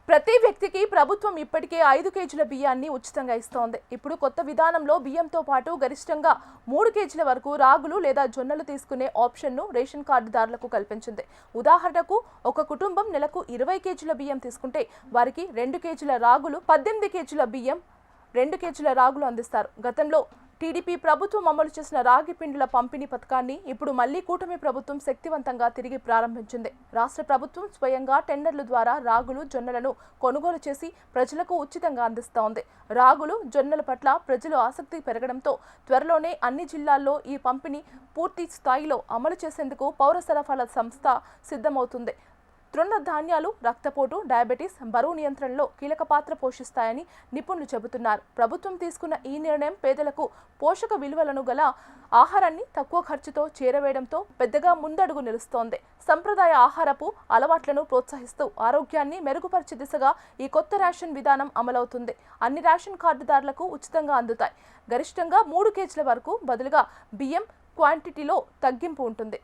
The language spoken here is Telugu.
ప్రతి వ్యక్తికి ప్రభుత్వం ఇప్పటికే 5 కేజీల బియ్యాన్ని ఉచితంగా ఇస్తోంది. ఇప్పుడు కొత్త విధానంలో బియ్యంతో పాటు గరిష్టంగా 3 కేజీల వరకు రాగులు లేదా జొన్నలు తీసుకునే ఆప్షన్ను రేషన్ కార్డుదారులకు కల్పించింది. ఉదాహరణకు ఒక కుటుంబం నెలకు 20 కేజీల బియ్యం తీసుకుంటే వారికి 2 కేజీల రాగులు, 18 కేజీల బియ్యం, 2 కేజీల రాగులు అందిస్తారు. గతంలో టీడీపీ ప్రభుత్వం అమలు చేసిన రాగి పిండిల పంపిణీ పథకాన్ని ఇప్పుడు మళ్లీ కూటమి ప్రభుత్వం శక్తివంతంగా తిరిగి ప్రారంభించింది. రాష్ట్ర ప్రభుత్వం స్వయంగా టెండర్ల ద్వారా రాగులు, జొన్నలను కొనుగోలు చేసి ప్రజలకు ఉచితంగా అందిస్తోంది. రాగులు, జొన్నల పట్ల ప్రజలు ఆసక్తి పెరగడంతో త్వరలోనే అన్ని జిల్లాల్లో ఈ పంపిణీ పూర్తి స్థాయిలో అమలు చేసేందుకు పౌర సరఫరాల సంస్థ సిద్ధమవుతుంది. తృణధాన్యాలు రక్తపోటు, డయాబెటీస్, బరువు నియంత్రణలో కీలక పాత్ర పోషిస్తాయని నిపుణులు చెబుతున్నారు. ప్రభుత్వం తీసుకున్న ఈ నిర్ణయం పేదలకు పోషక విలువలను గల ఆహారాన్ని తక్కువ ఖర్చుతో చేరవేయడంతో పెద్దగా ముందడుగు నిలుస్తోంది. సంప్రదాయ ఆహారపు అలవాట్లను ప్రోత్సహిస్తూ ఆరోగ్యాన్ని మెరుగుపరిచే దిశగా ఈ కొత్త రేషన్ విధానం అమలవుతుంది. అన్ని రేషన్ కార్డుదారులకు ఉచితంగా అందుతాయి. గరిష్టంగా 3 కేజీల వరకు బదులుగా బియ్యం క్వాంటిటీలో తగ్గింపు ఉంటుంది.